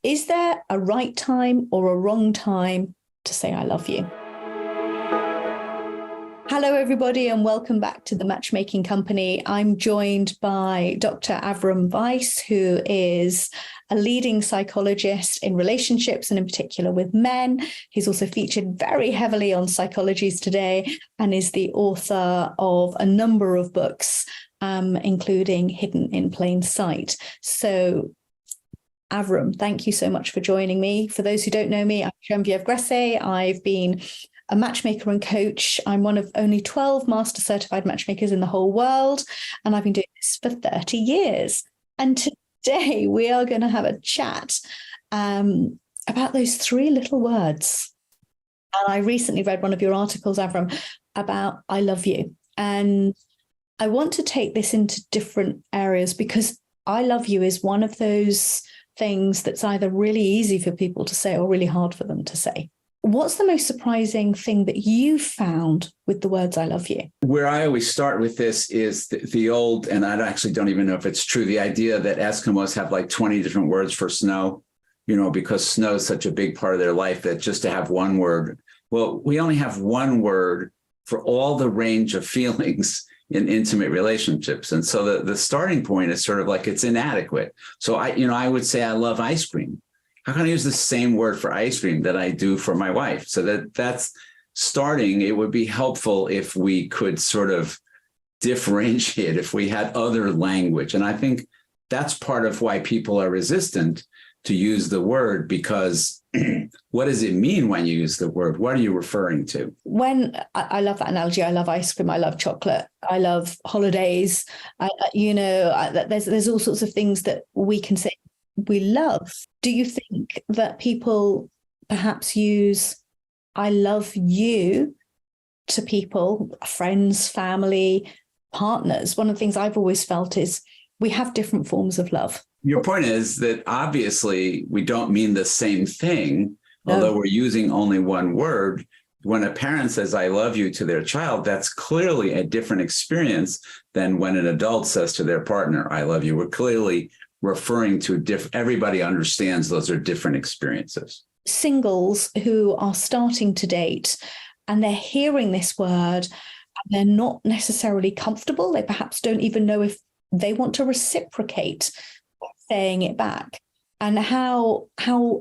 Is there a right time or a wrong time to say I love you? Hello, everybody, and welcome back to the Matchmaking Company. I'm joined by Dr. Avrum Weiss, who is a leading psychologist in relationships and in particular with men. He's also featured very heavily on Psychologies Today and is the author of a number of books, including Hidden in Plain Sight. So Avrum, thank you so much for joining me. For those who don't know me, I'm Genevieve Gresset. I've been a matchmaker and coach. I'm one of only 12 master certified matchmakers in the whole world, and I've been doing this for 30 years. And today we are going to have a chat about those three little words. And I recently read one of your articles, Avrum, about I love you. And I want to take this into different areas because I love you is one of those things that's either really easy for people to say or really hard for them to say. What's the most surprising thing that you found with the words I love you? Where I always start with this is the old, and I actually don't even know if it's true, the idea that Eskimos have like 20 different words for snow, because snow is such a big part of their life that just to have one word. Well, we only have one word for all the range of feelings in intimate relationships. And so the starting point is sort of like it's inadequate. So I would say I love ice cream. How can I use the same word for ice cream that I do for my wife? So that's starting. It would be helpful if we could sort of differentiate, if we had other language. And I think that's part of why people are resistant to use the word, because what does it mean when you use the word? What are you referring to? When I love that analogy, I love ice cream, I love chocolate, I love holidays. There's all sorts of things that we can say we love. Do you think that people perhaps use I love you to people, friends, family, partners? One of the things I've always felt is we have different forms of love. Your point is that obviously we don't mean the same thing, although we're using only one word. When a parent says, I love you to their child, that's clearly a different experience than when an adult says to their partner, I love you. We're clearly referring to everybody understands those are different experiences. Singles who are starting to date and they're hearing this word and they're not necessarily comfortable. They perhaps don't even know if they want to reciprocate saying it back, and how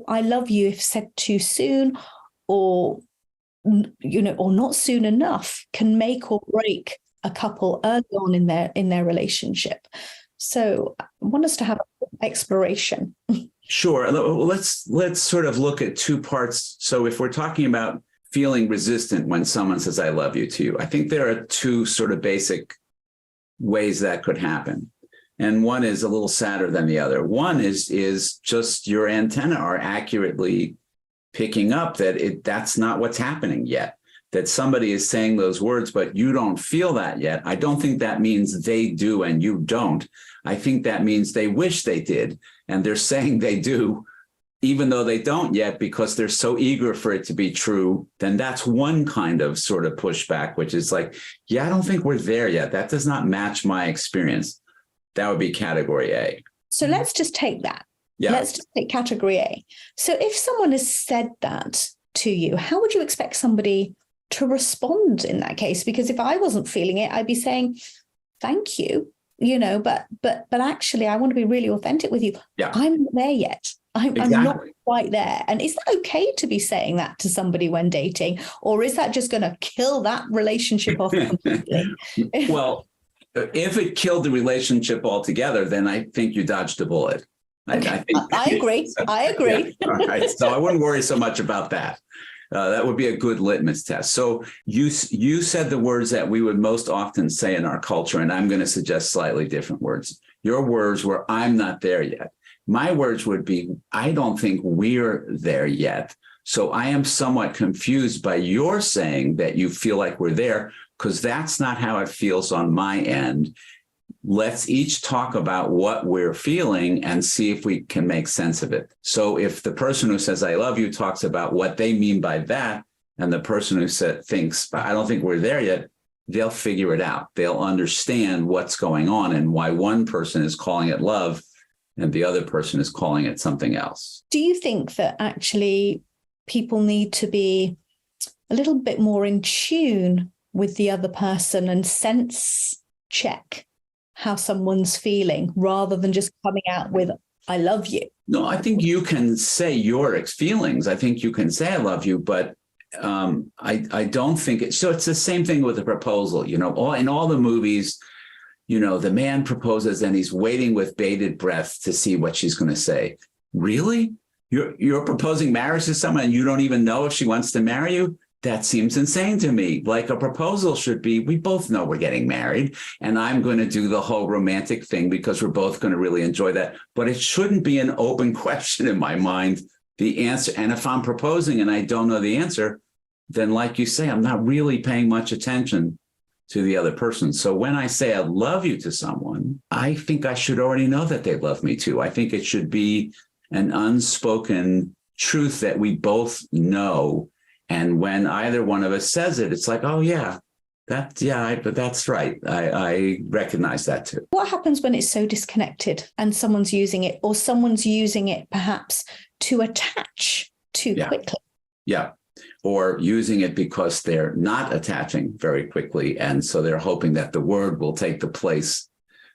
I love you, if said too soon or or not soon enough, can make or break a couple early on in their relationship. So I want us to have an exploration. Sure. Let's sort of look at two parts. So if we're talking about feeling resistant when someone says I love you to you, I think there are two sort of basic ways that could happen. And one is a little sadder than the other. One is just your antenna are accurately picking up that that's not what's happening yet, that somebody is saying those words, but you don't feel that yet. I don't think that means they do and you don't. I think that means they wish they did, and they're saying they do, even though they don't yet, because they're so eager for it to be true. Then that's one kind of sort of pushback, which is like, yeah, I don't think we're there yet. That does not match my experience. That would be category A. So let's just take that. Yeah. Let's just take category A. So if someone has said that to you, how would you expect somebody to respond in that case? Because if I wasn't feeling it, I'd be saying, thank you, but actually I want to be really authentic with you. Yeah. I'm not there yet. I'm not quite there. And is that okay to be saying that to somebody when dating? Or is that just going to kill that relationship off completely? Well, if it killed the relationship altogether, then I think you dodged a bullet. Okay. I agree. I agree. Yeah. All right. So I wouldn't worry so much about that. That would be a good litmus test. So you said the words that we would most often say in our culture, and I'm going to suggest slightly different words. Your words were, I'm not there yet. My words would be, I don't think we're there yet. So I am somewhat confused by your saying that you feel like we're there, because that's not how it feels on my end. Let's each talk about what we're feeling and see if we can make sense of it. So if the person who says, I love you, talks about what they mean by that, and the person who thinks, I don't think we're there yet, they'll figure it out. They'll understand what's going on and why one person is calling it love and the other person is calling it something else. Do you think that actually people need to be a little bit more in tune with the other person and sense check how someone's feeling rather than just coming out with, I love you? No, I think you can say your feelings. I think you can say I love you, but I don't think it. So it's the same thing with a proposal. In all the movies, the man proposes and he's waiting with bated breath to see what she's going to say. Really? You're proposing marriage to someone and you don't even know if she wants to marry you? That seems insane to me. Like a proposal should be, we both know we're getting married and I'm going to do the whole romantic thing because we're both going to really enjoy that. But it shouldn't be an open question in my mind, the answer. And if I'm proposing and I don't know the answer, then like you say, I'm not really paying much attention to the other person. So when I say I love you to someone, I think I should already know that they love me too. I think it should be an unspoken truth that we both know. And when either one of us says it, it's like, oh, yeah, but that's right. I recognize that too. What happens when it's so disconnected and someone's using it, or someone's using it perhaps to attach too quickly? Yeah. Or using it because they're not attaching very quickly. And so they're hoping that the word will take the place.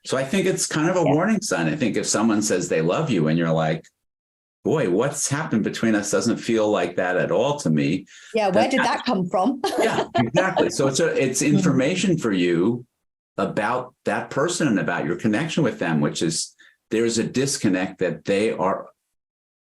So I think it's kind of a warning sign. I think if someone says they love you and you're like, boy, what's happened between us doesn't feel like that at all to me. Yeah, where did that come from? Yeah, exactly. So it's information for you about that person and about your connection with them, which is there's a disconnect that they are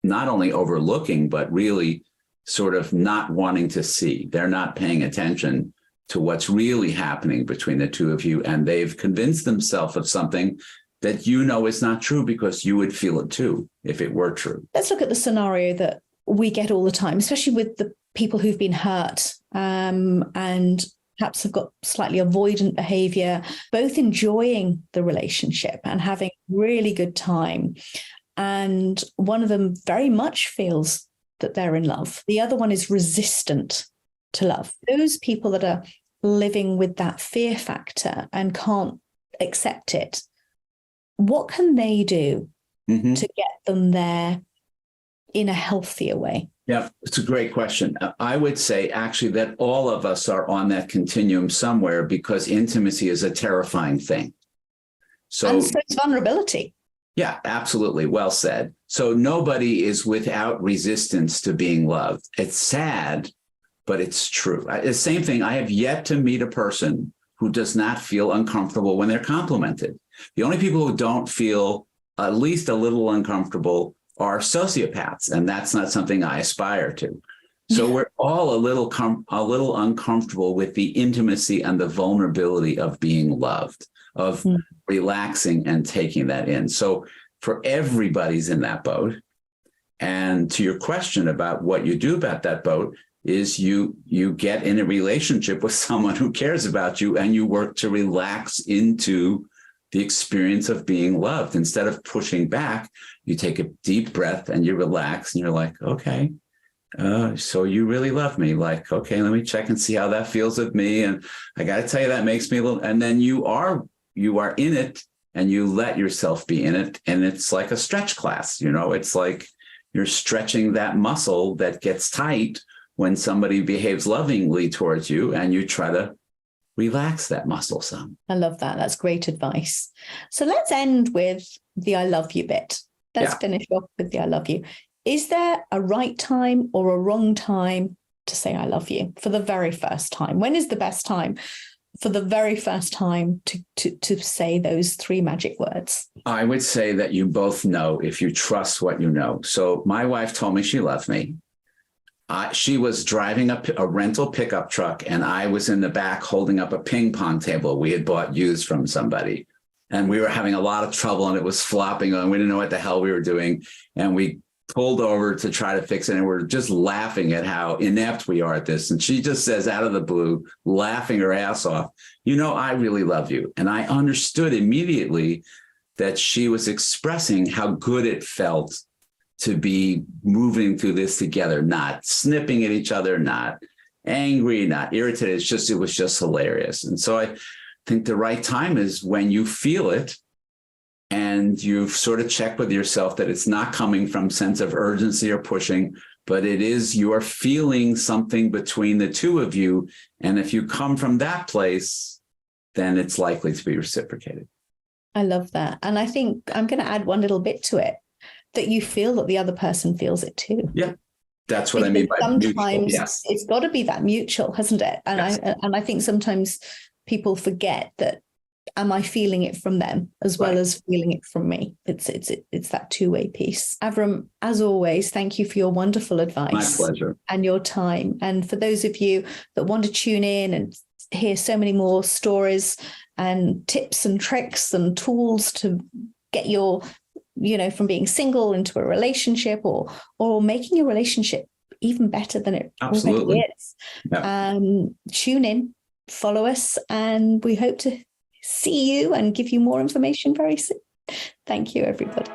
not only overlooking, but really sort of not wanting to see. They're not paying attention to what's really happening between the two of you. And they've convinced themselves of something that is not true because you would feel it too if it were true. Let's look at the scenario that we get all the time, especially with the people who've been hurt and perhaps have got slightly avoidant behavior, both enjoying the relationship and having really good time. And one of them very much feels that they're in love. The other one is resistant to love. Those people that are living with that fear factor and can't accept it, what can they do to get them there in a healthier way? Yeah, it's a great question. I would say actually that all of us are on that continuum somewhere because intimacy is a terrifying thing. And so it's vulnerability. Yeah, absolutely. Well said. So nobody is without resistance to being loved. It's sad, but it's true. The same thing. I have yet to meet a person who does not feel uncomfortable when they're complimented. The only people who don't feel at least a little uncomfortable are sociopaths, and that's not something I aspire to. So we're all a little uncomfortable with the intimacy and the vulnerability of being loved, of relaxing and taking that in. So for everybody's in that boat. And to your question about what you do about that boat is you get in a relationship with someone who cares about you and you work to relax into the experience of being loved. Instead of pushing back, you take a deep breath and you relax and you're like, okay, so you really love me. Like, okay, let me check and see how that feels with me. And I got to tell you, that makes me a little, and then you are in it and you let yourself be in it. And it's like a stretch class, it's like you're stretching that muscle that gets tight when somebody behaves lovingly towards you, and you try to relax that muscle some. I love that. That's great advice. So let's end with the I love you bit. Let's finish off with the I love you. Is there a right time or a wrong time to say I love you for the very first time? When is the best time for the very first time to say those three magic words? I would say that you both know if you trust what you know. So my wife told me she loved me. She was driving a rental pickup truck, and I was in the back holding up a ping pong table we had bought used from somebody. And we were having a lot of trouble, and it was flopping, and we didn't know what the hell we were doing. And we pulled over to try to fix it, and we're just laughing at how inept we are at this. And she just says out of the blue, laughing her ass off, I really love you. And I understood immediately that she was expressing how good it felt to be moving through this together, not snipping at each other, not angry, not irritated. It was just hilarious. And so I think the right time is when you feel it, and you've sort of checked with yourself that it's not coming from sense of urgency or pushing, but it is you're feeling something between the two of you. And if you come from that place, then it's likely to be reciprocated. I love that. And I think I'm going to add one little bit to it, that you feel that the other person feels it too. Yeah. That's what I mean by sometimes mutual. Yes. It's got to be that mutual, hasn't it? And yes. I think sometimes people forget that, am I feeling it from them as well as feeling it from me? It's that two-way piece. Avrum, as always, thank you for your wonderful advice. My pleasure. And your time. And for those of you that want to tune in and hear so many more stories and tips and tricks and tools to get your, from being single into a relationship or making your relationship even better than it already is. Yeah. Tune in, follow us, and we hope to see you and give you more information very soon. Thank you, everybody.